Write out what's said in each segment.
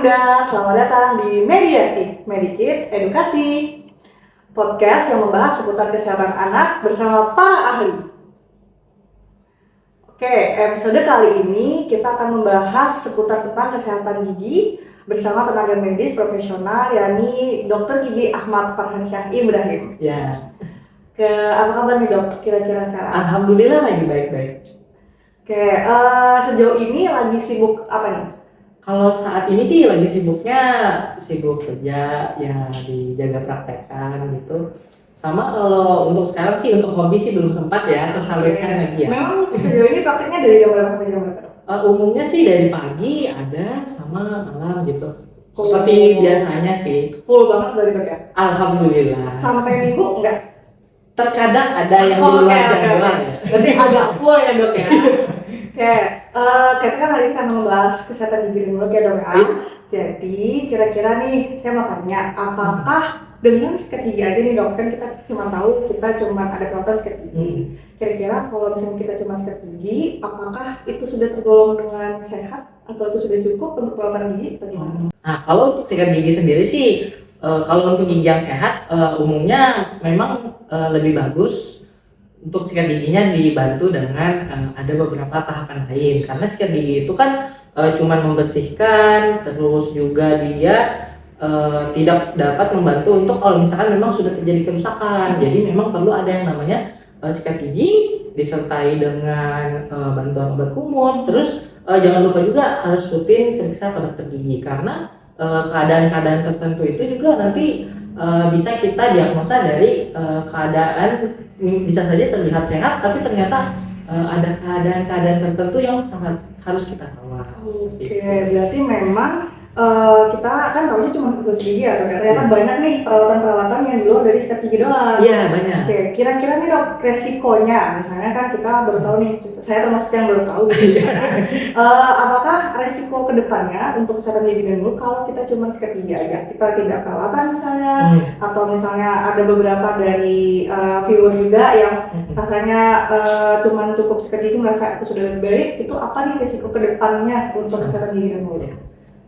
Bunda, selamat datang di Mediasi, Medikids Edukasi, podcast yang membahas seputar kesehatan anak bersama para ahli. Oke, episode kali ini kita akan membahas seputar tentang kesehatan gigi bersama tenaga medis profesional, yakni Dr. Gigi Ahmad Farhansyah Ibrahim. Ya. Apa kabar nih dok, kira-kira sekarang? Alhamdulillah lagi baik-baik. Oke, sejauh ini lagi sibuk apa nih? Kalau saat ini sih lagi sibuk kerja ya, dijaga praktekan gitu. Sama kalau untuk sekarang sih untuk hobi sih belum sempat ya tersalurkan lagi ya. Memang sejauh ini prakteknya dari jam berapa sampai jam berapa? Umumnya sih dari pagi ada sama malam gitu. Seperti biasanya sih. Full banget dari dok ya? Alhamdulillah. Sampai minggu enggak? Terkadang ada yang di luar jam doang ya. Berarti agak full ya dok ya? Kita kan hari ini akan membahas kesehatan gigi dan mulut ya dok ya. Jadi kira-kira nih saya mau tanya, apakah dengan sikat gigi aja nih dok, kan kita cuma tahu kita cuma ada perawatan sikat gigi. Kira-kira kalau misalnya kita cuma sikat gigi, apakah itu sudah tergolong dengan sehat atau itu sudah cukup untuk perawatan gigi atau gimana? Nah kalau untuk sikat gigi sendiri sih, kalau untuk gigi yang sehat umumnya memang lebih bagus untuk sikat giginya dibantu dengan ada beberapa tahapan lain, karena sikat gigi itu kan cuma membersihkan, terus juga dia tidak dapat membantu untuk kalau misalkan memang sudah terjadi kerusakan. Jadi memang perlu ada yang namanya sikat gigi disertai dengan bantuan obat kumur. Terus jangan lupa juga harus rutin periksa ke dokter gigi, karena keadaan-keadaan tertentu itu juga nanti bisa kita diagnosa dari keadaan bisa saja terlihat sehat tapi ternyata ada keadaan-keadaan tertentu yang sangat harus kita kawal. Oke, berarti memang kita kan tahunya cuma gosok gigi ya, ternyata banyak nih perawatan-perawatan yang di luar dari sikat gigi doang. Iya, banyak. Oke, kira-kira nih dok, resikonya, misalnya kan kita baru tahu nih, saya termasuk yang baru tahu gitu. Apakah resiko kedepannya untuk kesehatan gigi dan mulut kalau kita cuma sikat gigi aja, kita tidak perawatan misalnya, atau misalnya ada beberapa dari viewer juga yang rasanya cuma cukup sikat gigi merasa itu sudah lebih baik, itu apa nih resiko kedepannya untuk kesehatan gigi dan mulut?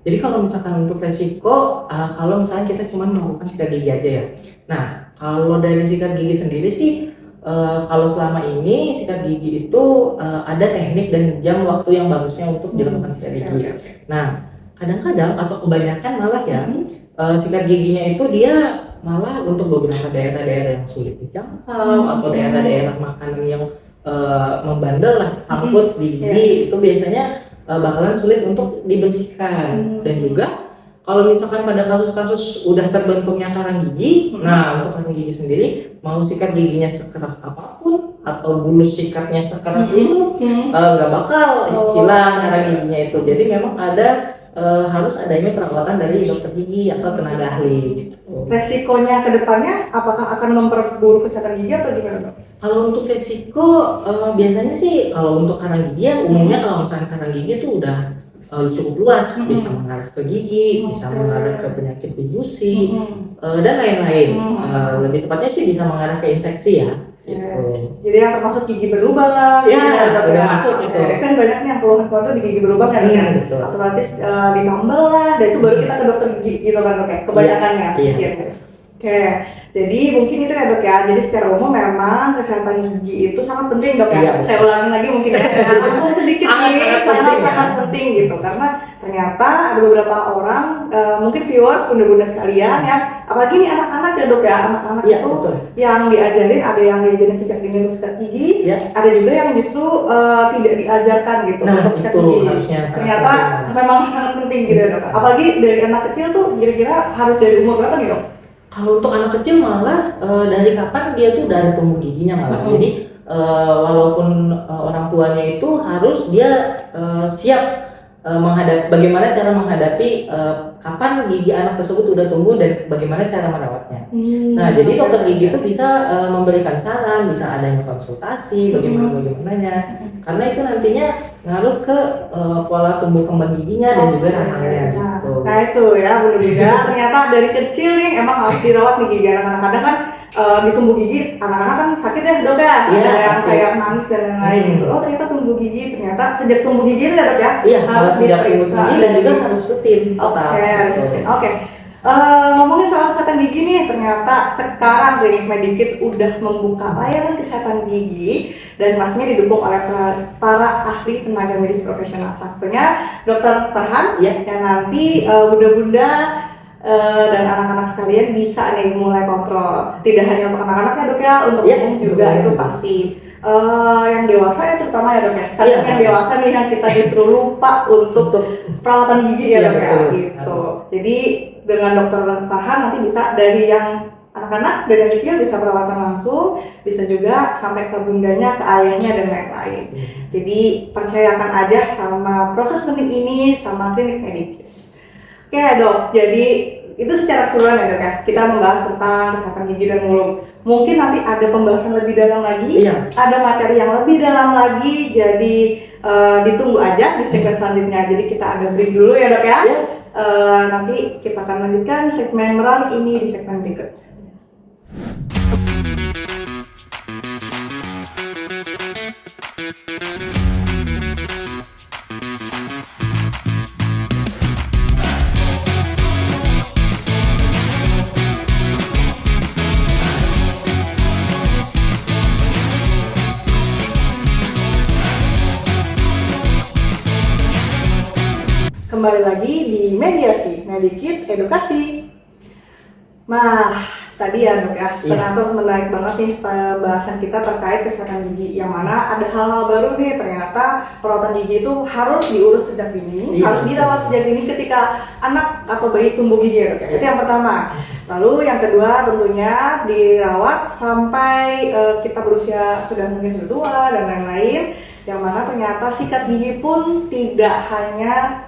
Jadi kalau misalkan untuk resiko, kalau misalnya kita cuma melakukan sikat gigi aja ya. Nah, kalau dari sikat gigi sendiri sih, kalau selama ini sikat gigi itu ada teknik dan jam waktu yang bagusnya untuk dilakukan sikat gigi. Nah, kadang-kadang atau kebanyakan malah ya, sikat giginya itu dia malah untuk beberapa daerah-daerah yang sulit dijangkau atau daerah-daerah makanan yang membandel lah, sangkut di gigi, itu biasanya bakalan sulit untuk dibersihkan. Dan juga kalau misalkan pada kasus-kasus udah terbentuknya karang gigi, nah untuk karang gigi sendiri mau sikat giginya sekeras apapun atau bulu sikatnya sekeras itu nggak bakal hilang karang giginya itu. Jadi memang harus adanya perawatan dari dokter gigi atau tenaga ahli gitu. Resikonya kedepannya apakah akan memperburuk kesehatan gigi atau gimana dok? Kalau untuk resiko biasanya sih kalau untuk karang gigi ya umumnya kalau misalnya karang gigi itu udah cukup luas, bisa mengarah ke gigi, bisa mengarah ke penyakit gusi dan lain-lain. Lebih tepatnya sih bisa mengarah ke infeksi ya. Gitu. Jadi yang termasuk gigi berlubang, udah masuk gitu. Kan banyak nih yang keluhan-keluhan tuh di gigi berlubang kan, otomatis ditambal lah, dan itu baru kita ke dokter gigi gitu kan dok ya, kebanyakannya. Oke, jadi mungkin itu ya dok ya, jadi secara umum memang kesehatan gigi itu sangat penting dok ya. Saya ulangi lagi mungkin ya, saya rangkum sedikit nih, sangat penting gitu, karena ternyata ada beberapa orang, mungkin viewers, bunda-bunda sekalian ya, apalagi nih anak-anak ya dok ya, anak-anak itu betul. Yang diajarin, ada yang diajarin sejak dini untuk sikat gigi, ada juga yang justru tidak diajarkan gitu untuk sikat gigi. Ternyata memang sangat penting gitu ya dok. Apalagi dari anak kecil tuh kira-kira harus dari umur berapa nih dok? Kalau untuk anak kecil malah dari kapan dia tuh udah ada tumbuh giginya malah. Jadi walaupun orang tuanya itu harus dia siap bagaimana cara menghadapi kapan gigi anak tersebut udah tumbuh dan bagaimana cara merawatnya. Nah, jadi dokter gigi itu bisa memberikan saran, bisa adanya konsultasi bagaimananya, karena itu nantinya ngaruh ke pola tumbuh kembang giginya dan juga rahangnya gitu. Nah itu ya bunda-bunda, ternyata dari kecil nih emang harus dirawat nih gigi anak-anak. Kadang kan di tumbuh gigi anak-anak kan sakit ya dok ya, Iya, ada yang pasti. kayak nangis dan lain-lain gitu. Oh ternyata tumbuh gigi, ternyata sejak tumbuh gigi itu ya dok ya, Iya, harus sejak tumbuh diperiksa gigi dan juga harus rutin. Oke, tetap, harus gitu. rutin. Oke. Ngomongin soal kesehatan gigi nih, ternyata sekarang Klinik Medikids udah membuka layanan kesehatan gigi dan pastinya didukung oleh para ahli tenaga medis profesional. Salah satunya Dr. Farhan Iya. yang nanti bunda-bunda dan anak-anak sekalian bisa nih mulai kontrol. Tidak hanya untuk anak-anaknya dok ya, untuk Iya, umum juga untuk itu umum. pasti. Yang dewasa ya terutama ya dok ya. Kadang Iya. yang dewasa nih yang kita justru lupa untuk perawatan gigi ya Iya, dok ya, betul. gitu. Jadi dengan dokter Farhan nanti bisa dari yang anak-anak dan yang kecil bisa perawatan langsung, bisa juga sampai ke bundanya, ke ayahnya dan lain-lain. Jadi percayakan aja sama proses penting ini sama Klinik Medikids. Oke dok, jadi itu secara keseluruhan ya dok ya. Kita membahas tentang kesehatan gigi dan mulut. Mungkin nanti ada pembahasan lebih dalam lagi, Iya. ada materi yang lebih dalam lagi. Jadi ditunggu aja di segmen selanjutnya. Jadi kita ada break dulu ya dok ya. Iya. Nanti kita akan lanjutkan segmen menarik ini di segmen berikut. Kembali lagi di Mediasi, Medikids Edukasi. Nah, tadi ya dok ya, ternyata menarik banget nih pembahasan kita terkait kesehatan gigi. Yang mana ada hal-hal baru nih, ternyata perawatan gigi itu harus diurus sejak dini, harus dirawat sejak dini ketika anak atau bayi tumbuh gigi ya dok ya. Itu yang pertama. Lalu yang kedua tentunya dirawat sampai kita berusia sudah mungkin sudah tua dan lain-lain. Yang mana ternyata sikat gigi pun tidak hanya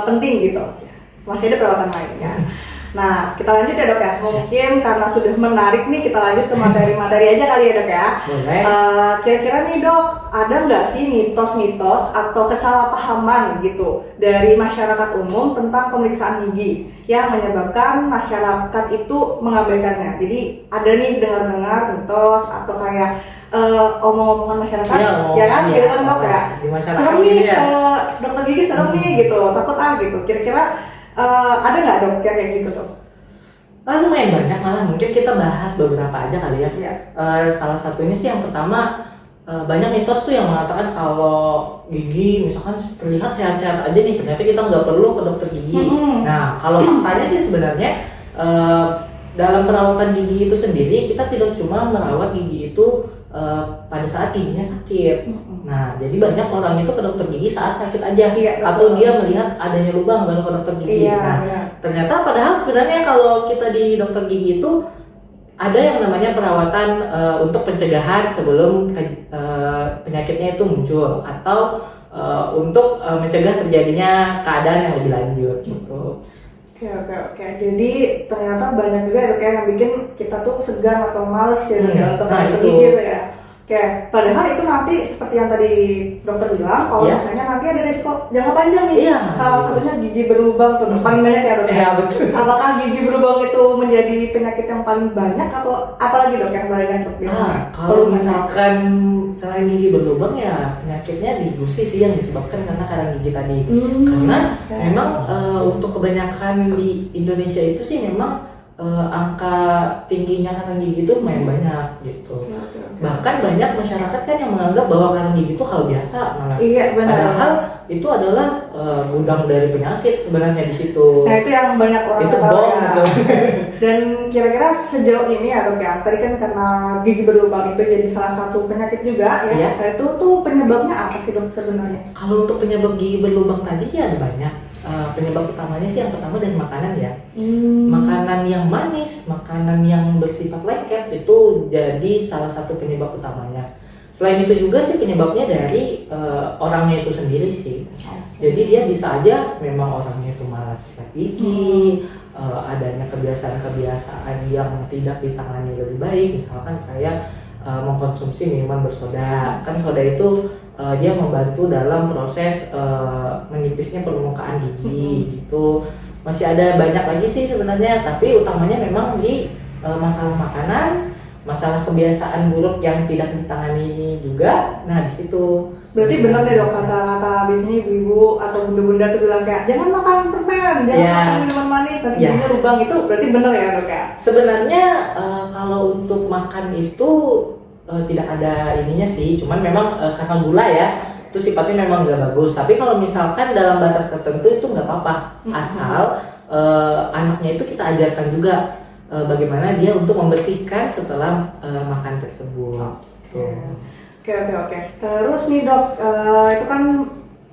penting gitu, masih ada perawatan lainnya. Nah kita lanjut ya dok ya, mungkin karena sudah menarik nih kita lanjut ke materi-materi aja kali ya dok ya. Boleh. Kira-kira nih dok, ada nggak sih mitos-mitos atau kesalahpahaman gitu dari masyarakat umum tentang pemeriksaan gigi yang menyebabkan masyarakat itu mengabaikannya? Jadi ada nih dengar-dengar mitos atau kayak omong-omongan masyarakat, ya kan, gitu kan dok ya. Serem nih, dokter gigi serem nih gitu, takut gitu. Kira-kira ada nggak dok kayak gitu dok? Lumayan banyak malah, mungkin kita bahas beberapa aja kali ya. Iya. Salah satunya sih yang pertama, banyak mitos tuh yang mengatakan kalau gigi misalkan terlihat sehat-sehat aja nih, ternyata kita nggak perlu ke dokter gigi. Nah kalau faktanya sih sebenarnya dalam perawatan gigi itu sendiri kita tidak cuma merawat gigi itu pada saat giginya sakit. Nah, jadi banyak orang itu ke dokter gigi saat sakit aja, atau dia melihat adanya lubang baru ke dokter gigi. Nah, ternyata padahal sebenarnya kalau kita di dokter gigi itu ada yang namanya perawatan untuk pencegahan sebelum penyakitnya itu muncul, atau untuk mencegah terjadinya keadaan yang lebih lanjut gitu. Oke. Jadi ternyata banyak juga dok ya yang bikin kita tuh segan atau males ya dok ya untuk pergi gitu ya. Oke, padahal itu nanti seperti yang tadi dokter bilang, kalau misalnya nanti ada risiko jangka panjang nih. Salah satunya gigi berlubang tuh paling banyak ya dok ya. Betul. Apakah gigi berlubang itu menjadi penyakit yang paling banyak atau apalagi dok yang paling banyak? Kalau misalkan selain gigi berlubang ya penyakitnya di gusi sih yang disebabkan karena karang gigi tadi. Karena memang untuk kebanyakan di Indonesia itu sih memang angka tingginya karang gigi itu lumayan banyak gitu. Bahkan banyak masyarakat kan yang menganggap bahwa karang gigi itu hal biasa malah. Iya benar. Padahal itu adalah gudang dari penyakit sebenarnya di situ. Nah itu yang banyak orang itu tahu bohong ya. gitu. Dan kira-kira sejauh ini ya dok ya, tadi kan karena gigi berlubang itu jadi salah satu penyakit juga ya. Nah, itu tuh penyebabnya apa sih dok sebenarnya? Kalau untuk penyebab gigi berlubang tadi sih ada banyak. Penyebab utamanya sih yang pertama dari makanan ya. Makanan yang manis, makanan yang bersifat lengket itu jadi salah satu penyebab utamanya. Selain itu juga sih penyebabnya dari orangnya itu sendiri sih. Jadi dia bisa aja memang orangnya itu malas sikat gigi, adanya kebiasaan-kebiasaan yang tidak ditangani lebih baik, misalkan kayak mengkonsumsi minuman bersoda. Kan soda itu dia membantu dalam proses menipisnya permukaan gigi gitu. Masih ada banyak lagi sih sebenarnya, tapi utamanya memang di masalah makanan, masalah kebiasaan buruk yang tidak ditangani juga. Nah di situ. Berarti benar deh dok kata-kata biasanya ibu-ibu atau bunda-bunda tuh bilang kayak jangan makan permen, jangan makan minuman manis, nanti giginya lubang, itu berarti benar ya dok ya? Sebenarnya kalau untuk makan itu tidak ada ininya sih, cuman memang karena gula ya, itu sifatnya memang nggak bagus. Tapi kalau misalkan dalam batas tertentu itu nggak apa-apa, asal anaknya itu kita ajarkan juga bagaimana dia untuk membersihkan setelah makan tersebut. Oke. Terus nih dok, itu kan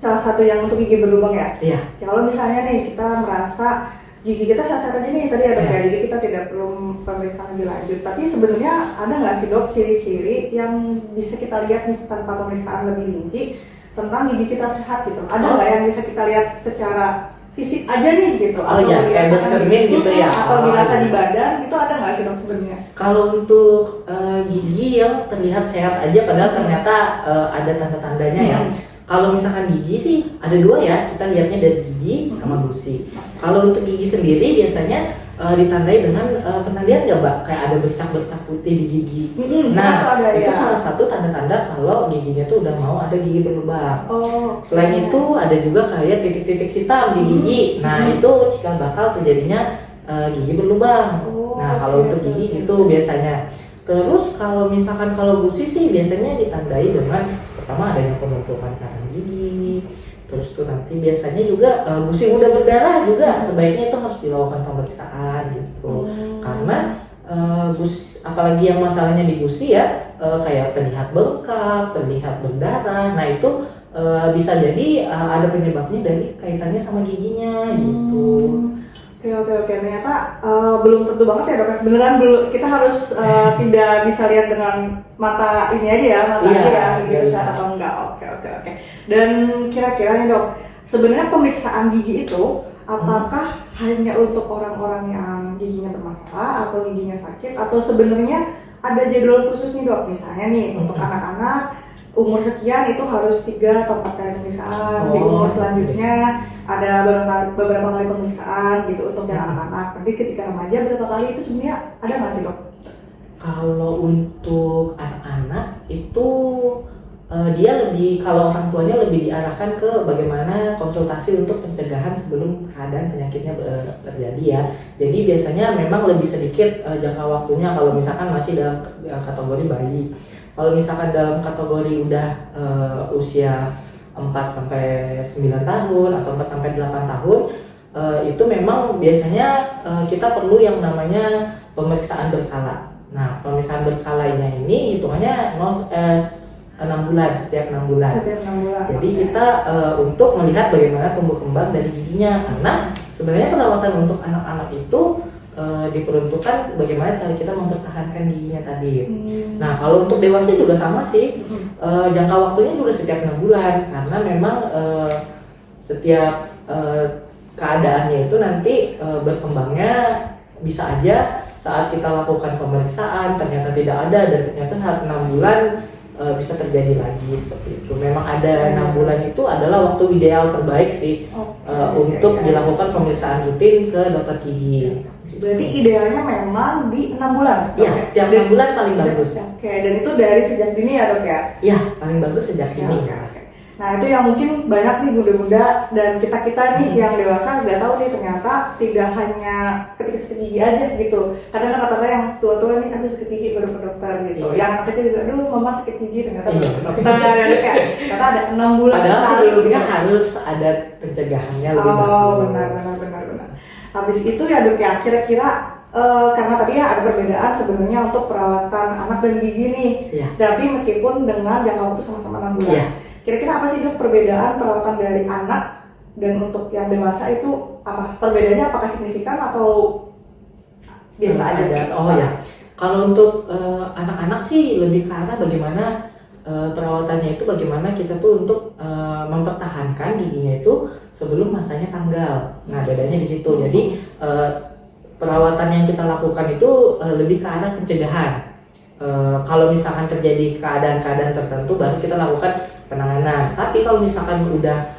salah satu yang untuk gigi berlubang ya? Iya. Kalau misalnya nih kita merasa gigi kita sehat-sehat aja nih tadi ya dok ya, jadi kita tidak perlu pemeriksaan lebih lanjut. Tapi sebenarnya ada nggak sih dok ciri-ciri yang bisa kita lihat nih tanpa pemeriksaan lebih rinci tentang gigi kita sehat gitu? Ada nggak yang bisa kita lihat secara fisik aja nih gitu? Oh iya, kayak bercermin gitu ya? Atau dirasa di badan, itu ada nggak sih dok sebenarnya? Kalau untuk gigi yang terlihat sehat aja padahal ternyata ada tanda-tandanya ya. Kalau misalkan gigi sih ada dua ya, kita lihatnya dari gigi sama gusi. Kalau untuk gigi sendiri biasanya ditandai dengan pernah lihat nggak mbak? Kayak ada bercak-bercak putih di gigi. Nah itu salah satu tanda-tanda kalau giginya tuh udah mau ada gigi berlubang. Selain itu ada juga kayak titik-titik hitam di gigi. Nah itu cikal bakal terjadinya gigi berlubang. Nah kalau untuk gigi itu biasanya. Terus kalau misalkan kalau gusi sih biasanya ditandai dengan pertama adanya pembentukan karang gigi. Terus tuh nanti biasanya juga gusi mudah berdarah juga sebaiknya itu harus dilakukan pemeriksaan gitu. Karena apalagi yang masalahnya di gusi ya kayak terlihat bengkak, terlihat berdarah. Nah itu bisa jadi ada penyebabnya dari kaitannya sama giginya gitu. Oke. Ternyata belum tentu banget ya dok. Beneran kita harus tidak bisa lihat dengan mata ini aja ya, mata aja ya, gigi sehat atau enggak. Oke. Dan kira-kira nih dok, sebenarnya pemeriksaan gigi itu apakah hanya untuk orang-orang yang giginya bermasalah atau giginya sakit, atau sebenarnya ada jadwal khusus nih dok? Misalnya nih untuk anak-anak umur sekian itu harus 3 atau 4 kali pemeriksaan, di umur selanjutnya ada beberapa kali pemeriksaan gitu untuk yang anak-anak. Nanti ketika remaja berapa kali, itu sebenarnya ada nggak sih dok? Kalau untuk anak-anak itu dia lebih, kalau orang tuanya lebih diarahkan ke bagaimana konsultasi untuk pencegahan sebelum keadaan penyakitnya terjadi ya. Jadi biasanya memang lebih sedikit jangka waktunya kalau misalkan masih dalam kategori bayi. Kalau misalkan dalam kategori udah usia 4-9 tahun atau 4-8 tahun itu memang biasanya kita perlu yang namanya pemeriksaan berkala. Nah, pemeriksaan berkalanya ini hitungannya 6 bulan, setiap 6 bulan. Jadi kita untuk melihat bagaimana tumbuh kembang dari giginya, karena sebenarnya perawatan untuk anak-anak itu diperuntukkan bagaimana cara kita mempertahankan giginya tadi. Nah kalau untuk dewasa juga sama sih, jangka waktunya juga setiap 6 bulan, karena memang setiap keadaannya itu nanti berkembangnya bisa aja saat kita lakukan pemeriksaan ternyata tidak ada, dan ternyata saat 6 bulan bisa terjadi lagi seperti itu. Memang ada 6 bulan itu adalah waktu ideal terbaik sih untuk dilakukan pemeriksaan rutin ke dokter gigi. Berarti idealnya memang di 6 bulan? Iya, setiap 6 bulan paling bagus. Dan itu dari sejak dini ya dok ya? Iya, paling bagus sejak dini. Nah itu yang mungkin banyak nih bunda-bunda dan kita-kita nih yang dewasa nggak tahu nih, ternyata tidak hanya ketika sakit gigi aja gitu. Kadang kan kata-kata yang tua-tua nih, aduh sakit gigi baru ke dokter gitu. Yang anak kecil juga, aduh mama sakit gigi ternyata baru ke dokter. Ternyata ada 6 bulan. Padahal sebelumnya harus ada pencegahannya lebih bagus. Oh benar. Habis itu ya dok ya, kira-kira karena tadi ya ada perbedaan sebenarnya untuk perawatan anak dan gigi nih. Tapi meskipun dengan jangka waktu sama-sama 6 bulan. Kira-kira apa sih dok perbedaan perawatan dari anak dan untuk yang dewasa itu apa? Perbedaannya apakah signifikan atau biasa aja? Oh ya, kalau untuk anak-anak sih lebih ke arah bagaimana perawatannya itu, bagaimana kita tuh untuk mempertahankan giginya itu sebelum masanya tanggal. Nah bedanya di situ. Jadi perawatan yang kita lakukan itu lebih ke arah pencegahan. Kalau misalkan terjadi keadaan-keadaan tertentu baru kita lakukan penanganan. Tapi kalau misalkan udah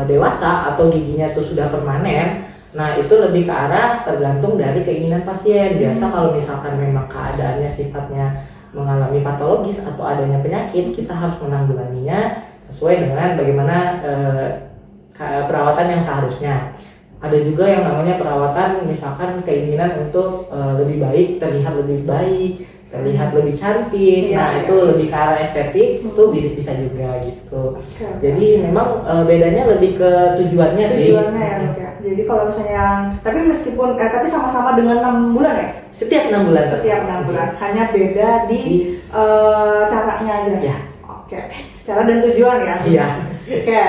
dewasa atau giginya tuh sudah permanen, Nah itu lebih ke arah tergantung dari keinginan pasien. Biasa kalau misalkan memang keadaannya sifatnya mengalami patologis atau adanya penyakit, kita harus menanggulanginya sesuai dengan bagaimana perawatan yang seharusnya. Ada juga yang namanya perawatan misalkan keinginan untuk lebih baik, terlihat lebih baik, terlihat lebih cantik. Nah itu lebih ke arah estetik, itu bisa juga gitu. Jadi memang bedanya lebih ke tujuannya sih. Tujuannya ya dok ya. Jadi kalau misalnya yang tapi meskipun tapi sama-sama dengan 6 bulan ya? Setiap 6 bulan. Setiap 6 bulan. Hanya beda di caranya aja. Ya. Oke. Cara dan tujuan ya. Iya. Oke.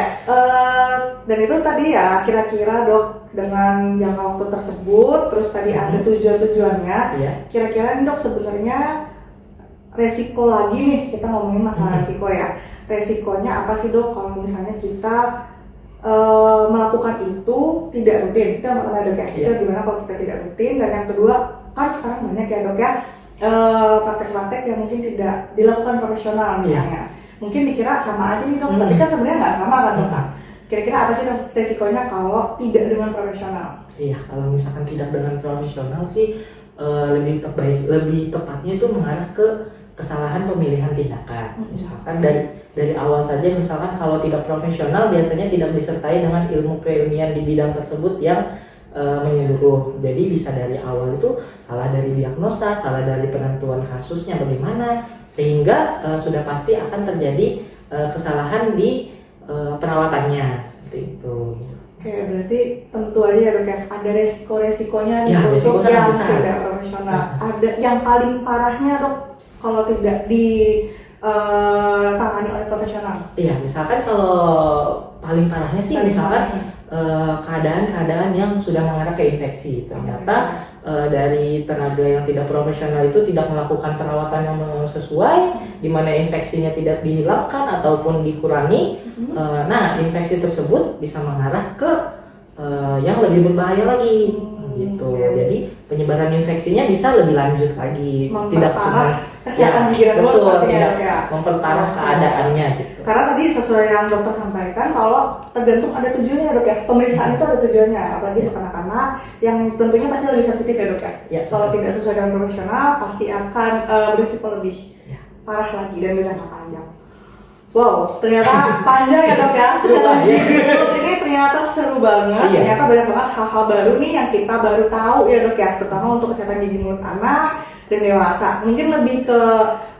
Dan itu tadi ya kira-kira dok dengan jangka waktu tersebut, terus tadi ada tujuan-tujuannya. Iya. Kira-kira dok sebenarnya resiko lagi nih, kita ngomongin masalah resiko ya. Resikonya apa sih dok kalau misalnya kita melakukan itu tidak rutin? Itu yang pertama dok ya. Itu gimana kalau kita tidak rutin? Dan yang kedua kan sekarang banyak ya dok ya praktek-praktek yang mungkin tidak dilakukan profesional misalnya. Mungkin dikira sama aja nih dok, tapi kan sebenarnya nggak sama kan dok? Kira-kira apa sih resikonya kalau tidak dengan profesional? Iya, kalau misalkan tidak dengan profesional sih lebih tepatnya itu mengarah ke kesalahan pemilihan tindakan. Misalkan dari awal saja, misalkan kalau tidak profesional biasanya tidak disertai dengan ilmu keilmuan di bidang tersebut yang menyeluruh. Jadi bisa dari awal itu salah dari diagnosa, salah dari penentuan kasusnya bagaimana, sehingga sudah pasti akan terjadi kesalahan di perawatannya seperti itu. Oke, berarti tentu aja ya dok ya, ada resiko-resikonya Ya, untuk resiko yang besar. tidak profesional. Ada yang paling parahnya dok kalau tidak ditangani oleh profesional. Iya, misalkan kalau paling parahnya sih misalkan keadaan-keadaan yang sudah mengarah ke infeksi. Ternyata dari tenaga yang tidak profesional itu tidak melakukan perawatan yang sesuai, di mana infeksinya tidak dihilangkan ataupun dikurangi. Nah, infeksi tersebut bisa mengarah ke yang lebih berbahaya lagi, gitu. Jadi penyebaran infeksinya bisa lebih lanjut lagi, tidak cuma kesehatan gigi dan betul, mulut tidak ya. memperparah keadaannya gitu. Karena tadi sesuai yang dokter sampaikan, kalau tergantung ada tujuannya dok ya. Pemeriksaan itu ada tujuannya, apalagi untuk anak-anak yang tentunya pasti lebih sensitif ya dok ya. Kalau tidak sesuai dengan profesional, pasti akan berisiko lebih parah lagi dan bisa panjang. Wow, ternyata panjang ya dok ya. Kesehatan gigi mulut ini ternyata seru banget. Ternyata banyak banget hal-hal baru nih yang kita baru tahu ya dok ya. Terutama untuk kesehatan gigi mulut anak dan dewasa. Mungkin lebih ke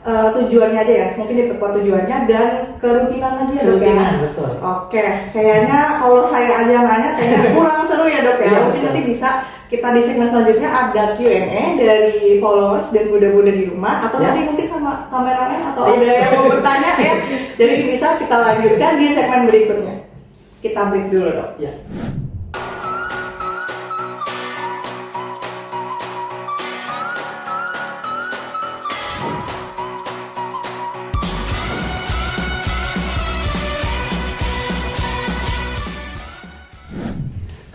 tujuannya aja ya, mungkin diperkuat tujuannya dan kerutinan aja ya dok ya. Betul. Oke, kayaknya kalau saya aja nanya kayaknya kurang seru ya dok ya. Mungkin nanti bisa kita di segmen selanjutnya ada Q&A dari followers dan bunda-bunda di rumah, atau nanti mungkin sama kameramen atau ada yang mau bertanya ya. Jadi bisa kita lanjutkan di segmen berikutnya. Kita break dulu dok. Ya.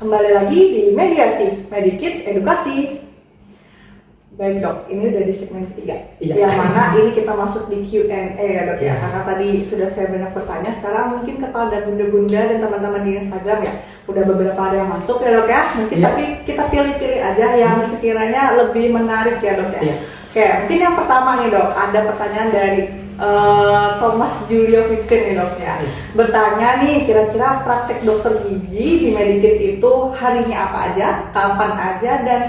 Kembali lagi di Mediasi, Medikids Edukasi. Baik dok, ini udah di segmen ketiga. Yang mana ini kita masuk di Q&A ya dok ya. Karena tadi sudah saya banyak bertanya, sekarang mungkin kepada bunda-bunda dan teman-teman di Instagram ya, udah beberapa ada yang masuk ya dok ya. Mungkin tapi kita pilih-pilih aja yang sekiranya lebih menarik ya dok ya. Oke, mungkin yang pertama nih dok, ada pertanyaan dari Thomas Julio 15 nih dok ya. Bertanya nih, kira-kira praktek dokter gigi di Medikids itu harinya apa aja, kapan aja, dan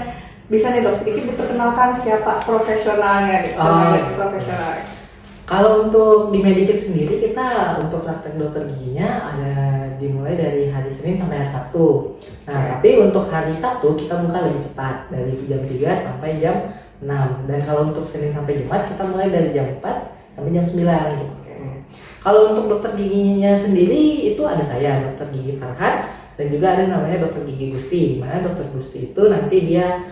bisa nih dok sedikit diperkenalkan siapa profesionalnya nih, profesionalnya. Kalau untuk di Medikids sendiri, kita untuk praktek dokter giginya ada dimulai dari hari Senin sampai hari Sabtu. Nah, tapi untuk hari Sabtu kita buka lebih cepat, dari jam 3 sampai jam 6. Dan kalau untuk Senin sampai Jumat kita mulai dari jam 4 sampai jam 9 gitu. Kalau untuk dokter giginya sendiri itu ada saya, dokter gigi Farhan, dan juga ada namanya dokter gigi Gusti. Mana dokter Gusti itu nanti dia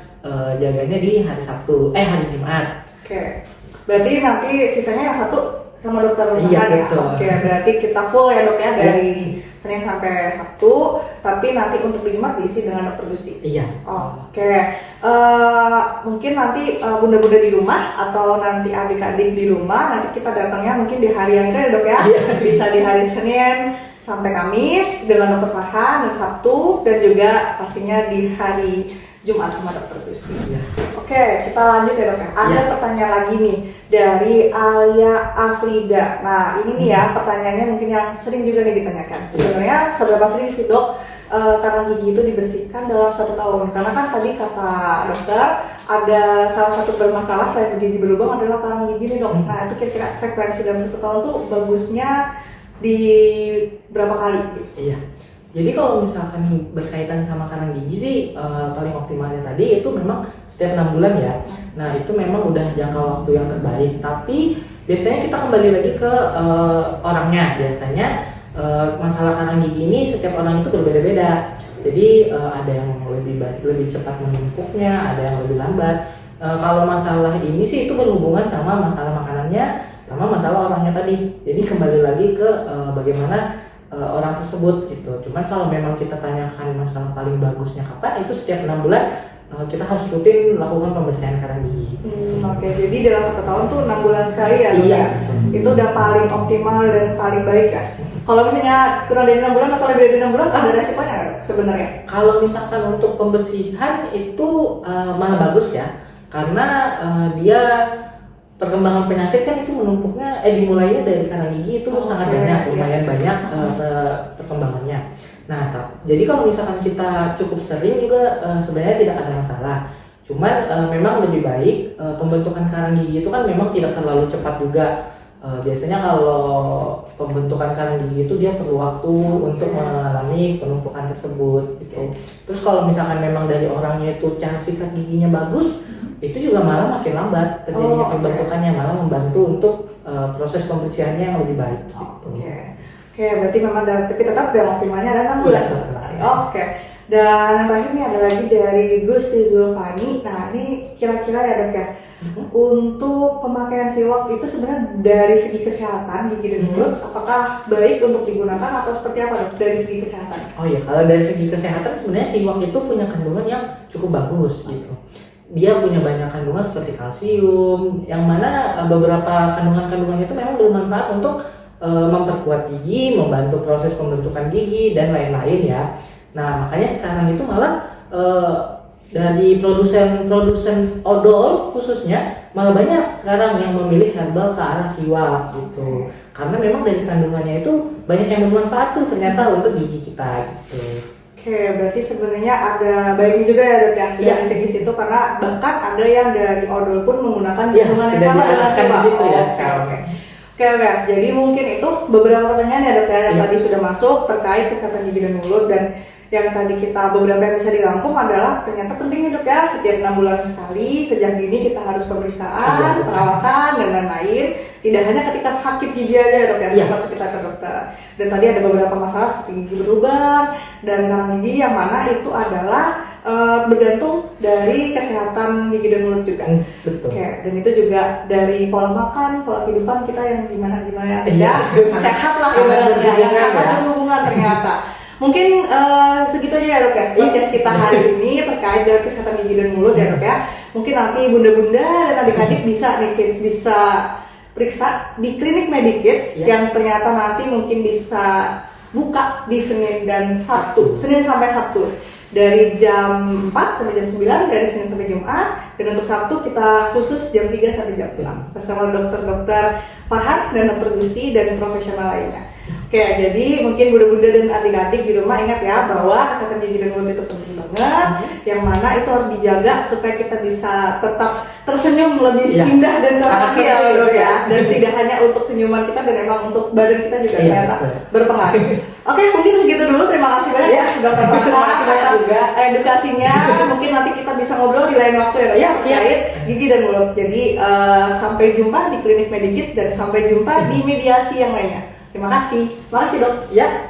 jaganya di hari Sabtu, hari Jumat. Oke. Berarti nanti sisanya yang satu sama dokter Farhan ya. Betul. Berarti kita full ya dok ya dari Senin sampai Sabtu, tapi nanti untuk di Jumat diisi dengan dokter Gusti. Iya. Mungkin nanti bunda-bunda di rumah atau nanti adik-adik di rumah, nanti kita datangnya mungkin di hari yang itu ya dok ya. Bisa di hari Senin sampai Kamis dengan Dokter Farhan, dan Sabtu, dan juga pastinya di hari Jumat sama Dokter Gusti. Ya. Oke, kita lanjut ya dok ya. Ada pertanyaan lagi nih dari Alia Afrida. Nah ini nih ya pertanyaannya mungkin yang sering juga nih ditanyakan. Sebenarnya seberapa sering sih dok karang gigi itu dibersihkan dalam 1 tahun? Karena kan tadi kata dokter ada salah satu bermasalah selain gigi berlubang adalah karang gigi nih dok. Nah itu kira-kira frekuensi dalam 1 tahun tuh bagusnya di berapa kali? Iya. Jadi kalau misalkan berkaitan sama karang gigi sih paling optimalnya tadi itu memang setiap 6 bulan ya. Nah itu memang udah jangka waktu yang terbaik. Tapi biasanya kita kembali lagi ke orangnya. Biasanya masalah karang gigi ini setiap orang itu berbeda-beda. Jadi ada yang lebih cepat menumpuknya, ada yang lebih lambat. Kalau masalah ini sih itu berhubungan sama masalah makanannya, sama masalah orangnya tadi. Jadi kembali lagi ke bagaimana orang tersebut gitu. Cuman kalau memang kita tanyakan masalah paling bagusnya kapan, itu setiap 6 bulan kita harus rutin lakukan pembersihan karang gigi. Oke, jadi dalam 1 tahun tuh 6 bulan sekali ya? Iya. Itu udah paling optimal dan paling baik kan? Kalau misalnya kurang dari 6 bulan atau lebih dari 6 bulan, ada resikonya nggak sebenarnya? Kalau misalkan untuk pembersihan itu malah bagus ya, karena dia perkembangan penyakit kan itu menumpuknya dimulainya dari karang gigi itu sangat banyak, lumayan banyak perkembangannya. Nah, jadi kalau misalkan kita cukup sering juga sebenarnya tidak ada masalah. Cuman memang lebih baik pembentukan karang gigi itu kan memang tidak terlalu cepat juga. Biasanya kalau pembentukan karang gigi itu dia perlu waktu untuk mengalami penumpukan tersebut gitu. Terus kalau misalkan memang dari orangnya itu cara sikat giginya bagus, itu juga malah makin lambat terjadinya pembentukannya, malah membantu untuk proses pembersihannya yang lebih baik. Oke, berarti memang tapi tetap dalam optimalnya ada 6 bulan. Oke. Dan yang terakhir nih ada lagi dari Gusti Zulfani. Nah ini kira-kira ya dok ya, untuk pemakaian siwak itu sebenarnya dari segi kesehatan gigi dan mulut, apakah baik untuk digunakan atau seperti apa dok dari segi kesehatan? Oh iya, kalau dari segi kesehatan sebenarnya siwak itu punya kandungan yang cukup bagus gitu. Dia punya banyak kandungan seperti kalsium, yang mana beberapa kandungan-kandungan itu memang bermanfaat untuk memperkuat gigi, membantu proses pembentukan gigi dan lain-lain ya. Nah makanya sekarang itu malah dari produsen odol khususnya malah banyak sekarang yang memilih herbal ke arah siwak gitu. Karena memang dari kandungannya itu banyak yang bermanfaat tuh ternyata untuk gigi kita gitu. Oke, berarti sebenarnya ada baiknya juga ya dok ya dari segi situ, karena bahkan ada yang dari odol pun menggunakan kandungan yang sama dengan siwak. Oke, jadi mungkin itu beberapa pertanyaan ya dok ya yang tadi sudah masuk terkait kesehatan gigi dan mulut, dan yang tadi kita beberapa yang bisa dirangkum adalah ternyata pentingnya dok ya setiap 6 bulan sekali sejak dini kita harus pemeriksaan, perawatan dan lain-lain. Tidak hanya ketika sakit gigi aja ya dok ya, harus kita ke dokter. Dan tadi ada beberapa masalah seperti gigi berlubang dan karang gigi yang mana itu adalah bergantung dari kesehatan gigi dan mulut juga. Betul. Oke, dan itu juga dari pola makan, pola kehidupan kita yang gimana ya, sehat lah ibaratnya, yang sangat berhubungan ternyata. Mungkin segitu aja ya dok ya podcast kita hari ini terkait dengan kesehatan gigi dan mulut ya dok ya. Mungkin nanti bunda-bunda dan adik-adik bisa periksa di klinik Medikids yang ternyata nanti mungkin bisa buka di Senin dan Sabtu, Senin sampai Sabtu dari jam 4 sampai jam 9, dari Senin sampai Jumat, dan untuk Sabtu kita khusus jam 3 sampai jam 6 bersama dokter-dokter Farhan dan dokter Gusti dan profesional lainnya. Oke, jadi mungkin bunda-bunda dan adik-adik di rumah ingat ya bahwa kesehatan gigi dan mulut itu penting banget, yang mana itu harus dijaga supaya kita bisa tetap tersenyum lebih indah dan cerah ya, dan tidak hanya untuk senyuman kita dan emang untuk badan kita juga ternyata berpengaruh. Oke, mungkin segitu dulu. Terima kasih banyak ya dokter Farhan atas edukasinya. Mungkin nanti kita bisa ngobrol di lain waktu ya terkait gigi dan mulut. Jadi sampai jumpa di klinik Medikids dan sampai jumpa di mediasi yang lainnya. Terima kasih. Makasih dok. Ya.